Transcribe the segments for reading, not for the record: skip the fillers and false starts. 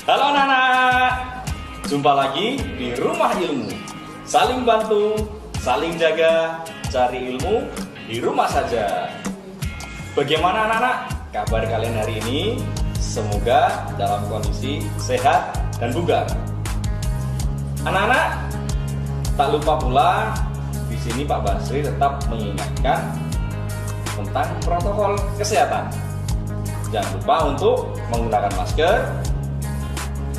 Halo anak-anak, jumpa lagi di Rumah Ilmu. Saling bantu, saling jaga, cari ilmu di rumah saja. Bagaimana anak-anak? Kabar kalian hari ini? Semoga dalam kondisi sehat dan bugar. Anak-anak, tak lupa pula di sini Pak Basri tetap mengingatkan tentang protokol kesehatan. Jangan lupa untuk menggunakan masker,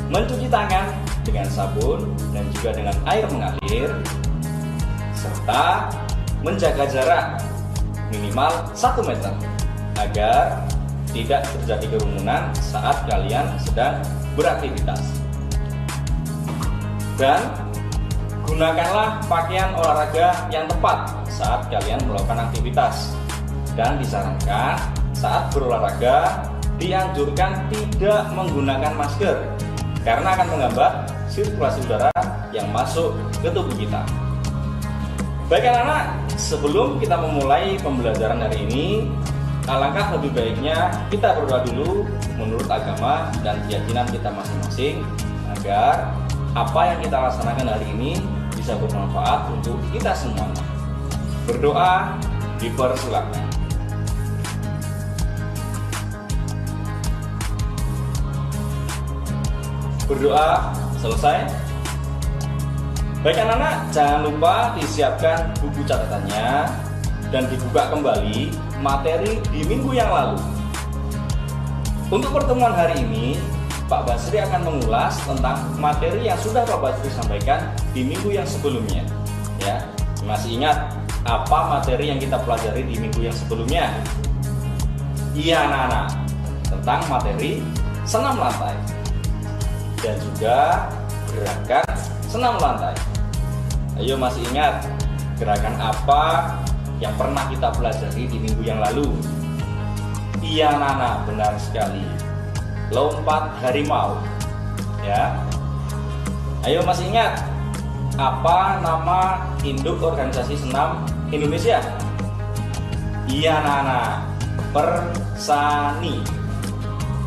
mencuci tangan dengan sabun dan juga dengan air mengalir, serta menjaga jarak minimal 1 meter agar tidak terjadi kerumunan saat kalian sedang beraktivitas. Dan gunakanlah pakaian olahraga yang tepat saat kalian melakukan aktivitas. Dan disarankan saat berolahraga dianjurkan tidak menggunakan masker karena akan menghambat sirkulasi udara yang masuk ke tubuh kita. Baik anak-anak, sebelum kita memulai pembelajaran hari ini, alangkah lebih baiknya kita berdoa dulu menurut agama dan keyakinan kita masing-masing agar apa yang kita laksanakan hari ini bisa bermanfaat untuk kita semuanya. Berdoa dipersilakan. Berdoa selesai. Baik anak-anak, jangan lupa disiapkan buku catatannya dan dibuka kembali materi di minggu yang lalu. Untuk pertemuan hari ini, Pak Basri akan mengulas tentang materi yang sudah Pak Basri sampaikan di minggu yang sebelumnya. Ya, masih ingat apa materi yang kita pelajari di minggu yang sebelumnya? Iya anak-anak, tentang materi senam lantai dan juga gerakan senam lantai. Ayo, masih ingat gerakan apa yang pernah kita pelajari di minggu yang lalu? Iya anak-anak, benar sekali, lompat harimau. Ya, ayo, masih ingat apa nama induk organisasi senam Indonesia? Iya anak-anak, Persani.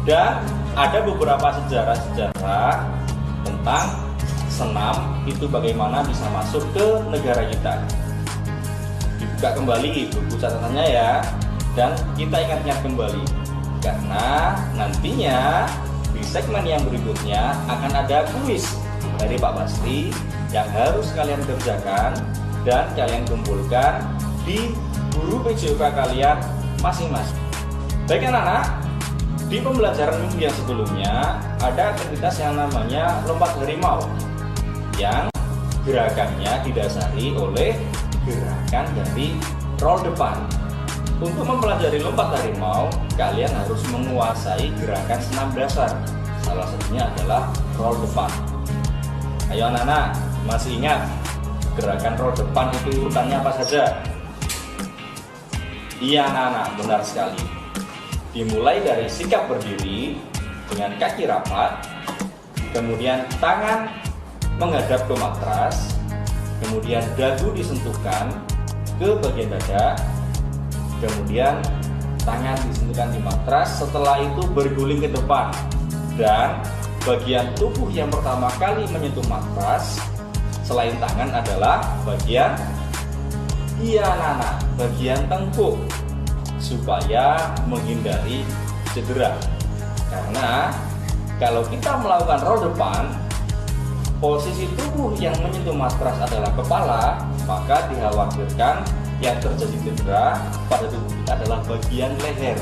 Dan ada beberapa sejarah-sejarah tentang senam itu bagaimana bisa masuk ke negara kita. Dibuka kembali buku catatannya ya, dan kita ingat-ingat kembali karena nantinya di segmen yang berikutnya akan ada kuis dari Pak Basri yang harus kalian kerjakan dan kalian kumpulkan di guru PJOK kalian masing-masing. Baik anak-anak, di pembelajaran minggu yang sebelumnya ada aktivitas yang namanya lompat harimau yang gerakannya didasari oleh gerakan dari roll depan. Untuk mempelajari lompat harimau, kalian harus menguasai gerakan senam dasar. Salah satunya adalah roll depan. Ayo anak-anak, masih ingat gerakan roll depan itu urutannya apa saja? Iya anak-anak, benar sekali. Dimulai dari sikap berdiri dengan kaki rapat, kemudian tangan menghadap ke matras, kemudian dagu disentuhkan ke bagian dada, kemudian tangan disentuhkan di matras, setelah itu berguling ke depan, dan bagian tubuh yang pertama kali menyentuh matras selain tangan adalah bagian bagian tengkuk, supaya menghindari cedera. Karena kalau kita melakukan roll depan, posisi tubuh yang menyentuh matras adalah kepala, maka dikhawatirkan yang terjadi cedera pada tubuh kita adalah bagian leher.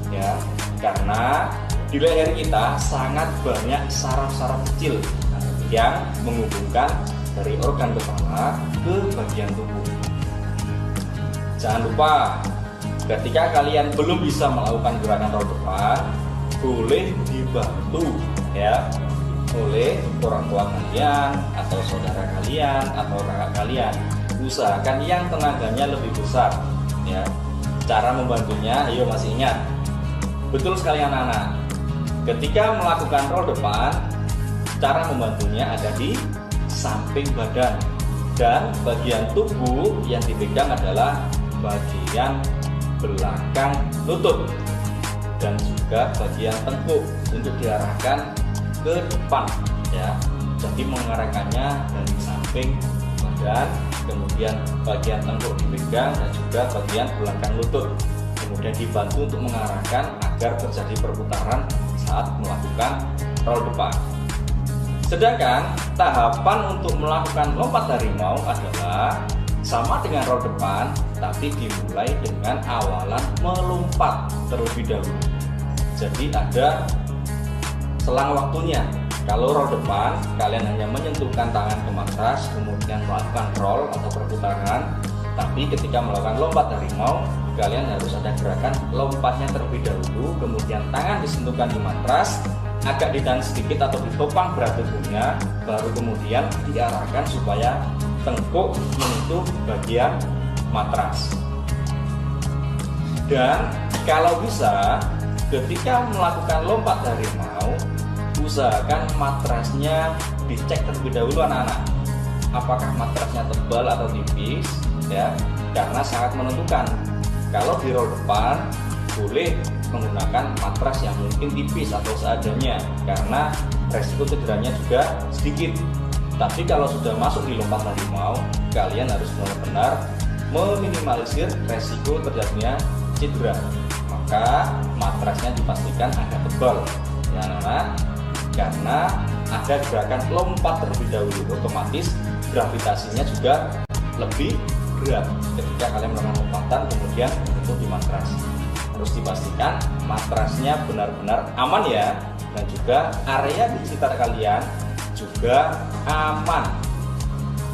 Ya, karena di leher kita sangat banyak saraf-saraf kecil yang menghubungkan dari organ kepala ke bagian tubuh. Jangan lupa, ketika kalian belum bisa melakukan gerakan roll depan, boleh dibantu ya oleh orang tua kalian atau saudara kalian atau kakak kalian. Usahakan yang tenaganya lebih besar ya. Cara membantunya, ayo masih ingat. Betul sekali anak-anak. Ketika melakukan roll depan, cara membantunya ada di samping badan, dan bagian tubuh yang dipegang adalah bagian belakang lutut dan juga bagian tengkuk untuk diarahkan ke depan ya. Jadi mengarahkannya dari samping badan, kemudian bagian tengkuk dipegang dan juga bagian belakang lutut. Kemudian dibantu untuk mengarahkan agar terjadi perputaran saat melakukan roll depan. Sedangkan tahapan untuk melakukan lompat harimau adalah sama dengan roll depan, tapi dimulai dengan awalan melompat terlebih dahulu. Jadi ada selang waktunya. Kalau roll depan, kalian hanya menyentuhkan tangan ke matras, kemudian melakukan roll atau perputaran. Tapi ketika melakukan lompat harimau, kalian harus ada gerakan lompatnya terlebih dahulu, kemudian tangan disentuhkan di matras, agak ditahan sedikit atau ditopang berat tubuhnya, baru kemudian diarahkan supaya tengkuk menyentuh bagian matras. Dan kalau bisa, ketika melakukan lompat harimau, usahakan matrasnya dicek terlebih dahulu anak-anak. Apakah matrasnya tebal atau tipis ya, karena sangat menentukan. Kalau di roll depan boleh menggunakan matras yang mungkin tipis atau seadanya karena resiko cederanya juga sedikit. Tapi kalau sudah masuk di lompat harimau, kalian harus benar-benar meminimalisir resiko terjadinya cedera. Maka matrasnya dipastikan agak tebal ya anak-anak, karena ada gerakan lompat terlebih dahulu, otomatis gravitasinya juga lebih berat ketika kalian melakukan lompatan kemudian itu di matras. Harus dipastikan matrasnya benar-benar aman ya, dan juga area di sekitar kalian juga aman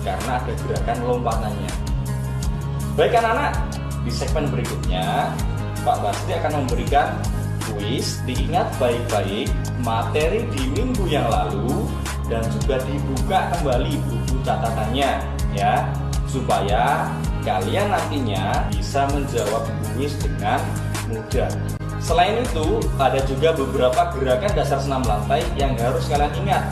karena ada gerakan lompatannya. Baik anak-anak, di segmen berikutnya Pak Basri akan memberikan kuis. Diingat baik-baik materi di minggu yang lalu dan juga dibuka kembali buku catatannya ya, supaya kalian nantinya bisa menjawab kuis dengan mudah. Selain itu, ada juga beberapa gerakan dasar senam lantai yang harus kalian ingat.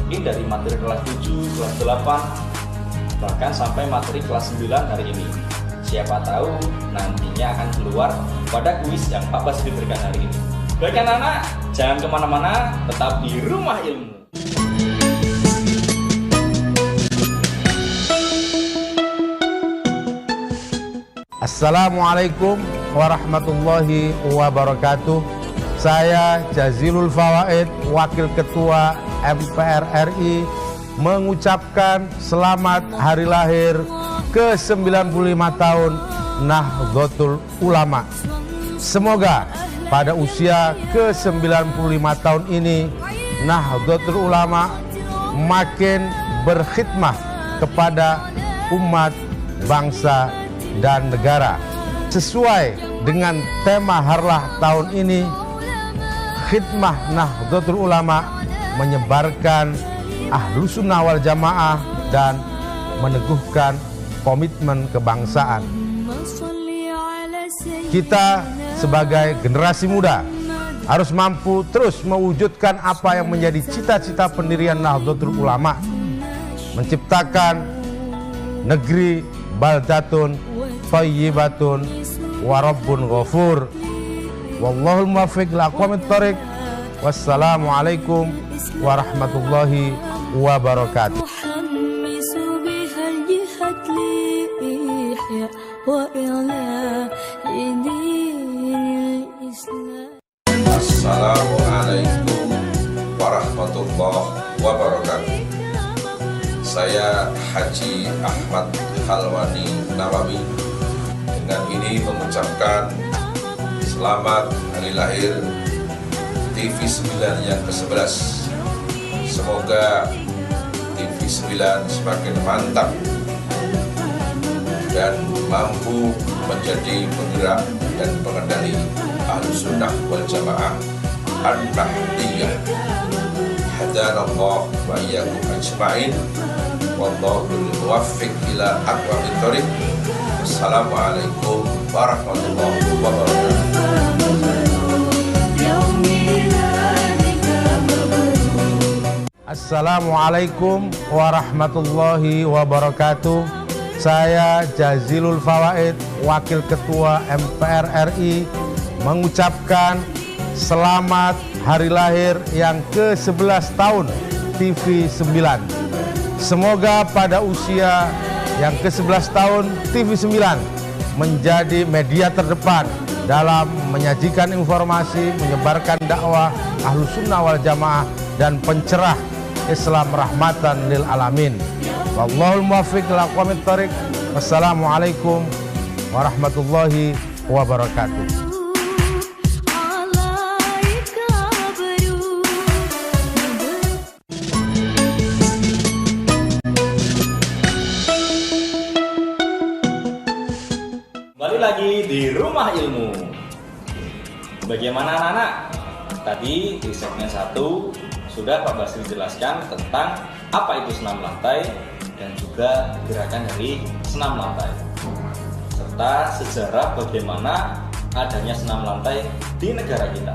Mungkin dari materi kelas 7, kelas 8, bahkan sampai materi kelas 9 hari ini. Siapa tahu nantinya akan keluar pada kuis yang Pak Basri berikan hari ini. Baik anak-anak, jangan kemana-mana, tetap di Rumah Ilmu. Assalamualaikum warahmatullahi wabarakatuh. Saya Jazilul Fawaid, Wakil Ketua MPR RI, mengucapkan selamat hari lahir ke-95 tahun Nahdlatul Ulama. Semoga pada usia ke-95 tahun ini Nahdlatul Ulama makin berkhidmah kepada umat, bangsa, dan negara. Sesuai dengan tema Harlah tahun ini, khidmah Nahdlatul Ulama menyebarkan Ahlus Sunnah wal Jamaah dan meneguhkan komitmen kebangsaan. Kita sebagai generasi muda harus mampu terus mewujudkan apa yang menjadi cita-cita pendirian Nahdlatul Ulama, menciptakan negeri baldatun thayyibatun warabbun ghafur. Wallahul muwaffiq ila aqwamit thoriq. Wassalamualaikum warahmatullahi wabarakatuh. Assalamualaikum warahmatullahi wabarakatuh. Saya Haji Ahmad Halwani Nawawi dengan ini mengucapkan selamat hari lahir TV 9 yang ke-11. Semoga TV 9 semakin mantap dan mampu menjadi penggerak dan pengendali Ahlus Sunnah wal Jamaah An-Nahdliyah. Hadanallah wa iyyakum ajma'in. Wallahul muwaffiq ila aqwamit thoriq. Wassalamualaikum warahmatullahi wabarakatuh. Assalamualaikum warahmatullahi wabarakatuh. Saya Jazilul Fawaid, Wakil Ketua MPR RI, mengucapkan selamat hari lahir yang ke-11 tahun TV 9. Semoga pada usia yang ke-11 tahun TV 9 menjadi media terdepan dalam menyajikan informasi, menyebarkan dakwah Ahlus Sunnah wal Jamaah dan pencerah Islam rahmatan lil alamin. Wallahul muwaffiq ila aqwamit thoriq. Wassalamualaikum warahmatullahi wabarakatuh. Kembali lagi di Rumah Ilmu. Bagaimana anak-anak? Tadi di segmen 1 sudah Pak Basri jelaskan tentang apa itu senam lantai dan juga gerakan dari senam lantai, serta sejarah bagaimana adanya senam lantai di negara kita.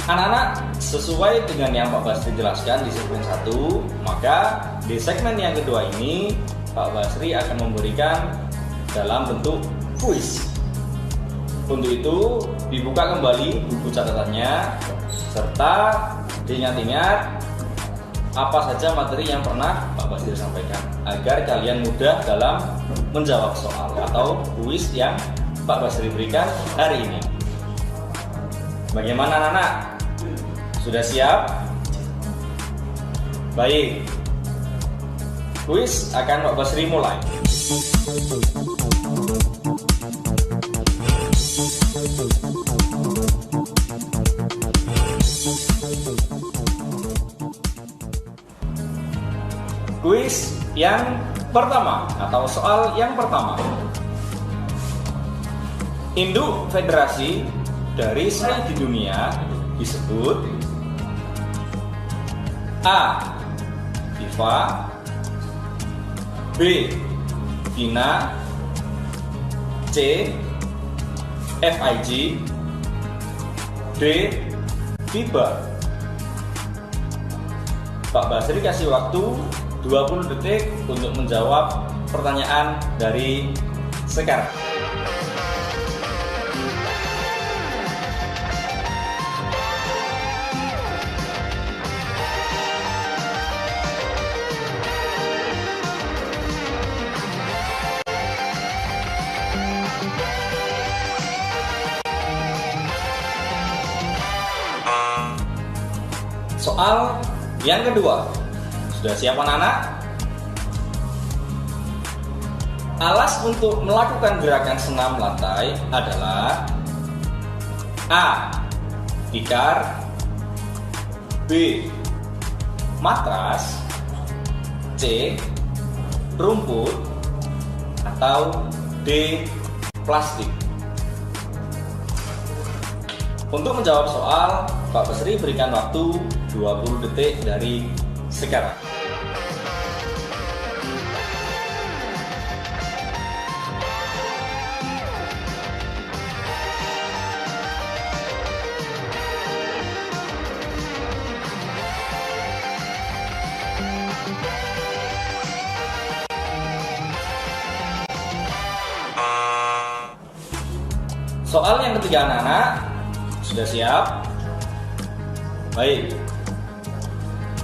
Anak-anak, sesuai dengan yang Pak Basri jelaskan di segmen 1, maka di segmen yang kedua ini Pak Basri akan memberikan dalam bentuk kuis. Untuk itu dibuka kembali buku catatannya serta diingat-ingat apa saja materi yang pernah Pak Basri sampaikan agar kalian mudah dalam menjawab soal atau kuis yang Pak Basri berikan hari ini. Bagaimana anak-anak? Sudah siap? Baik. Kuis akan Pak Basri mulai. Kuis yang pertama atau soal yang pertama. Induk federasi dari sai di dunia disebut A. FIFA, B. FINA, C. FIG, D. FIBA. Pak Basri kasih waktu 20 detik untuk menjawab pertanyaan dari sekarang. Soal yang kedua. Sudah siap anak-anak? Alas untuk melakukan gerakan senam lantai adalah A. Tikar, B. Matras, C. Rumput, atau D. Plastik. Untuk menjawab soal, Pak Basri berikan waktu 20 detik dari sekarang. Soal yang ketiga anak-anak, sudah siap? Baik.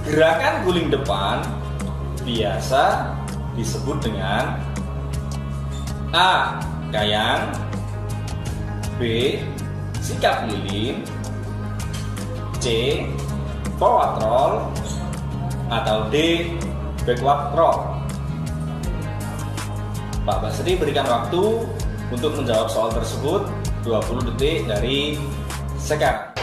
Gerakan guling depan biasa disebut dengan A. Kayang, B. Sikap lilin, C. Forward roll, atau D. Backward roll. Pak Basri berikan waktu untuk menjawab soal tersebut 20 detik dari sekarang.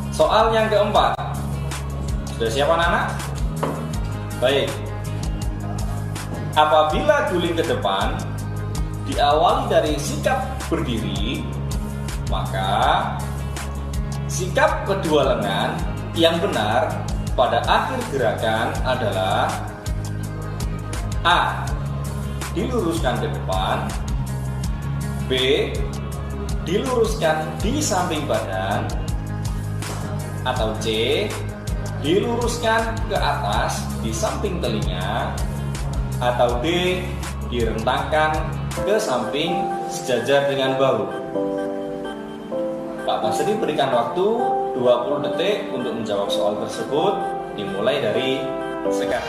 Soal yang keempat. Sudah siap anak-anak? Baik. Apabila guling ke depan diawali dari sikap berdiri, maka sikap kedua lengan yang benar pada akhir gerakan adalah A. diluruskan ke depan, B. diluruskan di samping badan, atau C. diluruskan ke atas di samping telinga, atau D. direntangkan ke samping sejajar dengan bahu. Pak Basri berikan waktu 20 detik untuk menjawab soal tersebut, dimulai dari sekarang.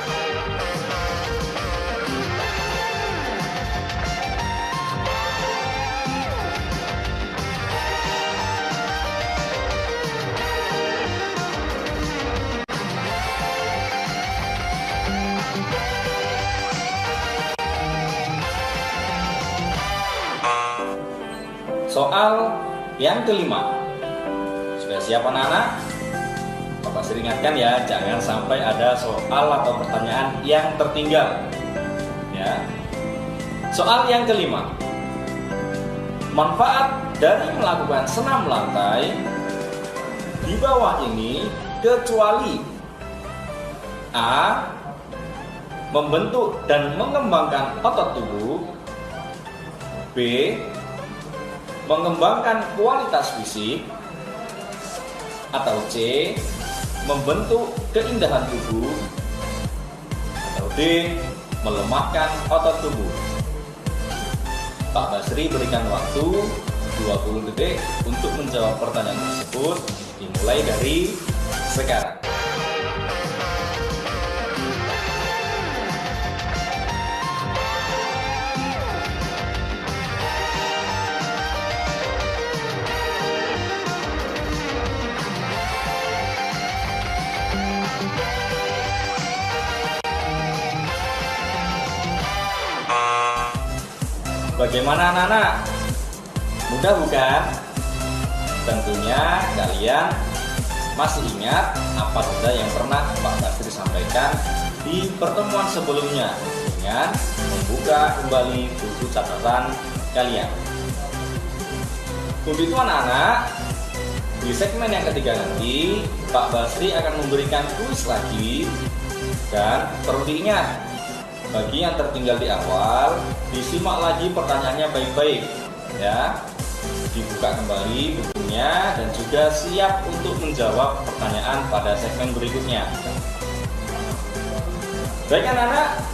Soal yang kelima. Sudah siap anak-anak? Bapak sering ingatkan ya, jangan sampai ada soal atau pertanyaan yang tertinggal. Ya. Soal yang kelima. Manfaat dari melakukan senam lantai di bawah ini kecuali A. membentuk dan mengembangkan otot tubuh, B. mengembangkan kualitas fisik, atau C. membentuk keindahan tubuh, atau D. melemahkan otot tubuh. Pak Basri berikan waktu 20 detik untuk menjawab pertanyaan tersebut, dimulai dari sekarang. Bagaimana anak-anak? Mudah bukan? Tentunya kalian masih ingat apa saja yang pernah Pak Basri sampaikan di pertemuan sebelumnya dengan membuka kembali buku catatan kalian. Untuk itu anak-anak, di segmen yang ketiga nanti Pak Basri akan memberikan kuis lagi, dan perlu diingat, bagi yang tertinggal di awal, disimak lagi pertanyaannya baik-baik ya. Dibuka kembali bukunya dan juga siap untuk menjawab pertanyaan pada segmen berikutnya. Baik anak-anak,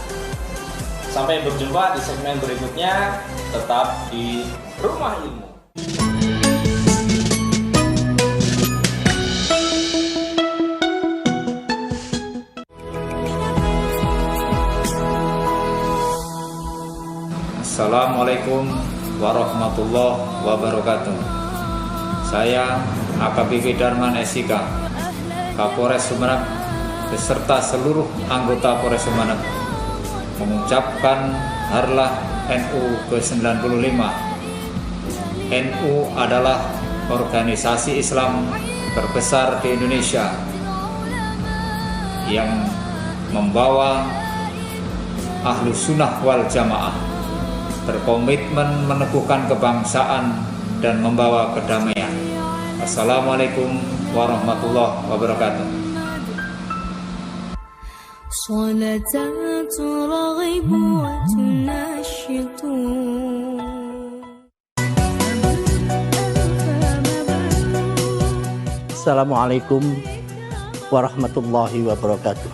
sampai berjumpa di segmen berikutnya, tetap di Rumah Ilmu. Assalamualaikum warahmatullahi wabarakatuh. Saya AKBP Darman SIK, Kapolres Sumeneb beserta seluruh anggota Polres Sumeneb mengucapkan Harlah NU ke-95. NU adalah organisasi Islam terbesar di Indonesia yang membawa Ahlus Sunnah wal Jamaah, berkomitmen meneguhkan kebangsaan dan membawa kedamaian. Assalamualaikum warahmatullahi wabarakatuh. Assalamualaikum warahmatullahi wabarakatuh.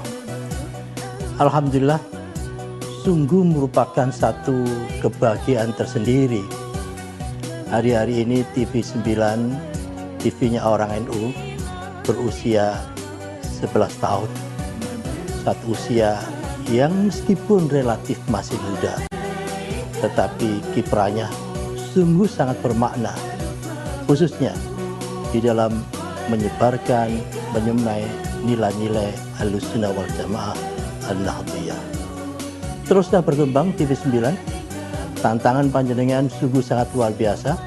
Alhamdulillah, sungguh merupakan satu kebahagiaan tersendiri. Hari-hari ini TV 9, TV-nya orang NU, berusia 11 tahun. Satu usia yang meskipun relatif masih muda, tetapi kiprahnya sungguh sangat bermakna, khususnya di dalam menyebarkan, menyemai nilai-nilai Ahlus Sunnah wal Jamaah Al-Nahdliyah. Teruslah berkembang TV 9, tantangan panjenengan sungguh sangat luar biasa,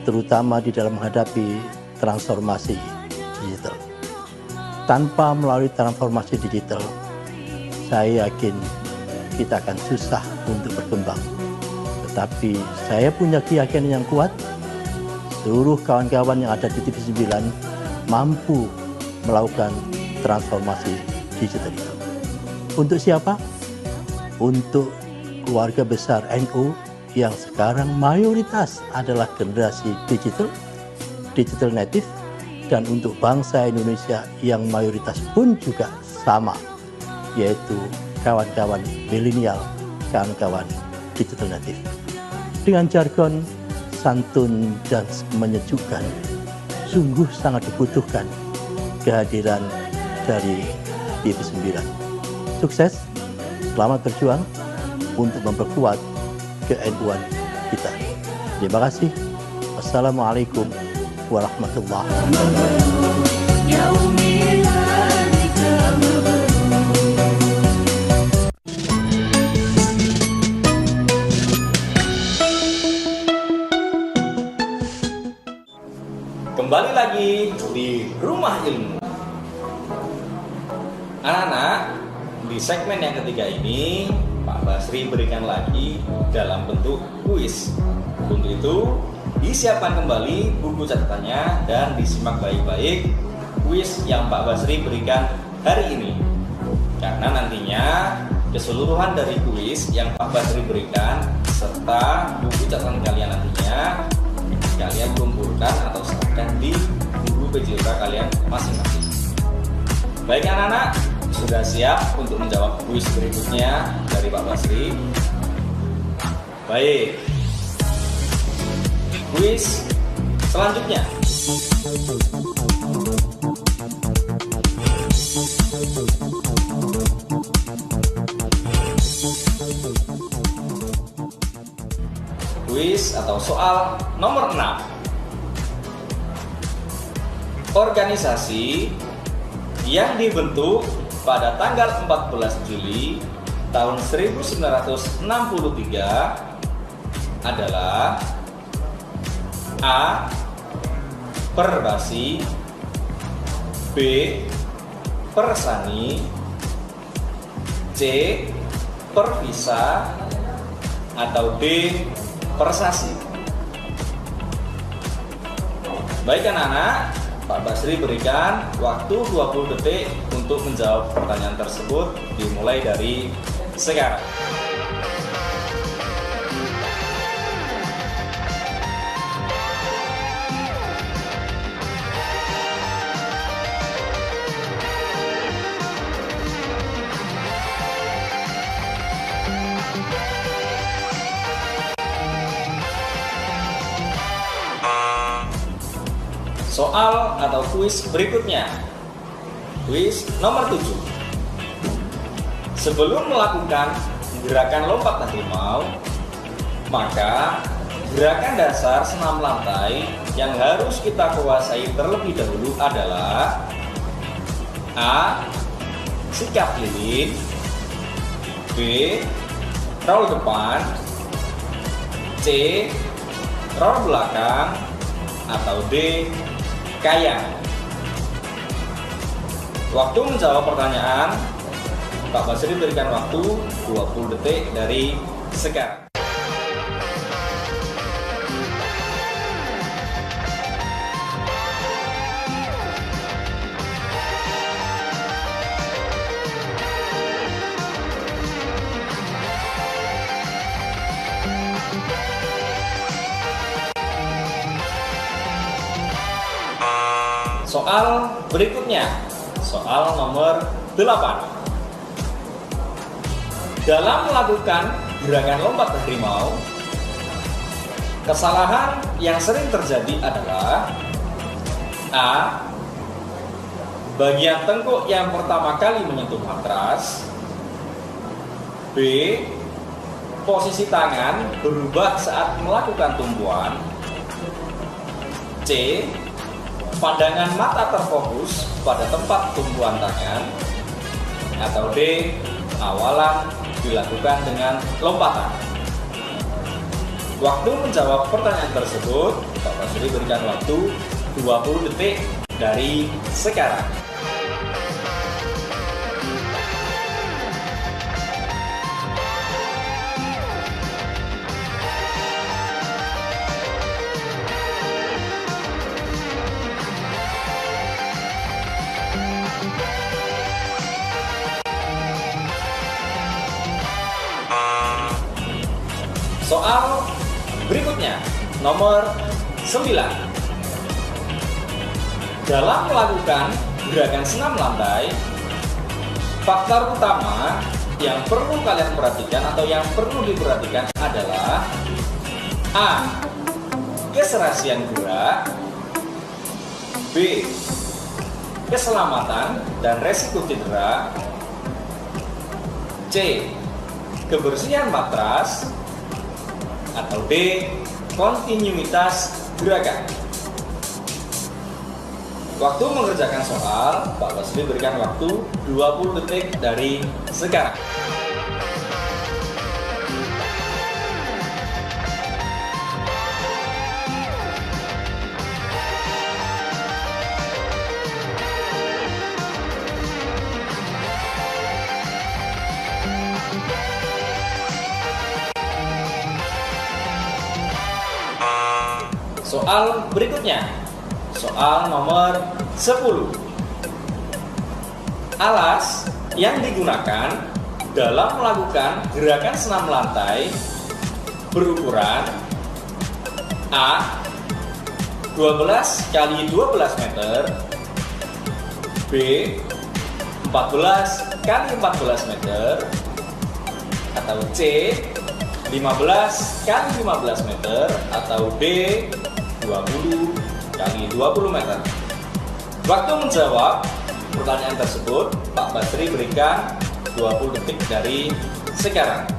terutama di dalam menghadapi transformasi digital. Tanpa melalui transformasi digital, saya yakin kita akan susah untuk berkembang. Tetapi saya punya keyakinan yang kuat, seluruh kawan-kawan yang ada di TV 9 mampu melakukan transformasi digital itu. Untuk siapa? Untuk keluarga besar NU yang sekarang mayoritas adalah generasi digital native, dan untuk bangsa Indonesia yang mayoritas pun juga sama, yaitu kawan-kawan milenial, kawan-kawan digital native. Dengan jargon santun dan menyejukkan, sungguh sangat dibutuhkan kehadiran dari TV9. Sukses, selamat berjuang untuk memperkuat ke-NU-an kita. Terima kasih. Wassalamualaikum warahmatullahi wabarakatuh. Kembali lagi di Rumah Ilmu. Anak-anak, di segmen yang ketiga ini Pak Basri berikan lagi dalam bentuk kuis. Untuk itu, disiapkan kembali buku catatannya dan disimak baik-baik kuis yang Pak Basri berikan hari ini. Karena nantinya keseluruhan dari kuis yang Pak Basri berikan serta buku catatan kalian nantinya kalian kumpulkan atau serahkan di buku PJOK kalian masing-masing. Baik anak-anak, sudah siap untuk menjawab kuis berikutnya dari Pak Basri? Baik. Kuis selanjutnya. Kuis atau soal nomor 6. Organisasi yang dibentuk pada tanggal 14 Juli tahun 1963 adalah A. Perbasi, B. Persani, C. Pervisa, atau D. Persasi. Baik anak-anak, Pak Basri berikan waktu 20 detik untuk menjawab pertanyaan tersebut dimulai dari sekarang. Soal atau kuis berikutnya. Kuis nomor 7. Sebelum melakukan gerakan lompat harimau, maka gerakan dasar senam lantai yang harus kita kuasai terlebih dahulu adalah A. Sikap lilin, B. Roll depan, C. Roll belakang, atau D. Kayang. Waktu menjawab pertanyaan Pak Basri berikan waktu 20 detik dari sekarang. Soal berikutnya, soal nomor 8. Dalam melakukan gerakan lompat harimau, kesalahan yang sering terjadi adalah A. Bagian tengkuk yang pertama kali menyentuh matras, B. Posisi tangan berubah saat melakukan tumpuan, C. Pandangan mata terfokus pada tempat tumpuan tangan, atau D. Awalan dilakukan dengan lompatan. Waktu menjawab pertanyaan tersebut Pak Basri berikan waktu 20 detik dari sekarang. Soal berikutnya, nomor 9. Dalam melakukan gerakan senam lantai, faktor utama yang perlu kalian perhatikan atau yang perlu diperhatikan adalah A. Keserasian gerak, B. Keselamatan dan resiko cedera, C. Kebersihan matras, atau D. Kontinuitas gerakan. Waktu mengerjakan soal, Pak Basri berikan waktu 20 detik dari sekarang. Soal berikutnya, soal nomor 10. Alas yang digunakan dalam melakukan gerakan senam lantai berukuran A. 12 x 12 meter, B. 14 x 14 meter, atau C. 15 x 15 meter, atau D. 20 x 20 meter. Waktu menjawab pertanyaan tersebut, Pak Basri berikan 20 detik dari sekarang.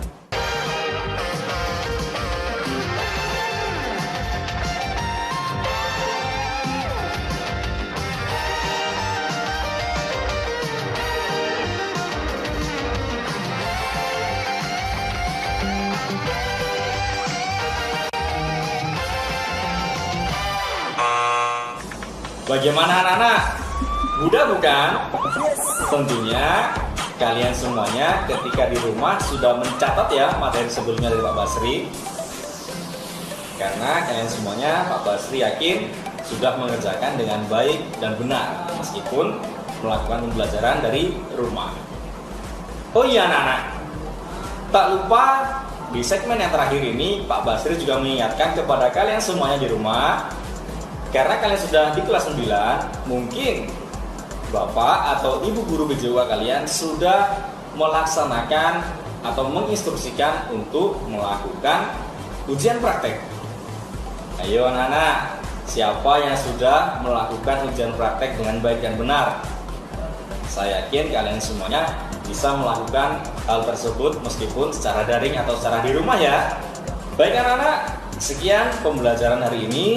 Bagaimana anak-anak? Mudah bukan? Tentunya kalian semuanya ketika di rumah sudah mencatat ya materi sebelumnya dari Pak Basri. Karena kalian semuanya Pak Basri yakin sudah mengerjakan dengan baik dan benar meskipun melakukan pembelajaran dari rumah. Oh iya anak-anak, tak lupa di segmen yang terakhir ini Pak Basri juga mengingatkan kepada kalian semuanya di rumah. Karena kalian sudah di kelas 9, mungkin Bapak atau Ibu guru BJUK kalian sudah melaksanakan atau menginstruksikan untuk melakukan ujian praktek. Ayo anak-anak, siapa yang sudah melakukan ujian praktek dengan baik dan benar? Saya yakin kalian semuanya bisa melakukan hal tersebut meskipun secara daring atau secara di rumah ya. Baik anak-anak, sekian pembelajaran hari ini.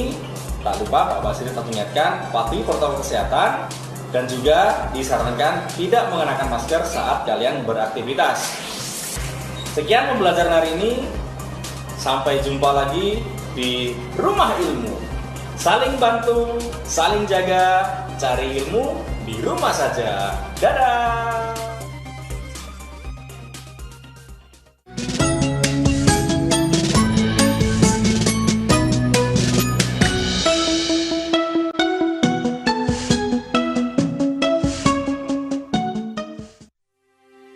Tak lupa Pak Basri tetap mengingatkan patuhi protokol kesehatan dan juga disarankan tidak mengenakan masker saat kalian beraktivitas. Sekian pembelajaran hari ini. Sampai jumpa lagi di Rumah Ilmu. Saling bantu, saling jaga, cari ilmu di rumah saja. Dadah!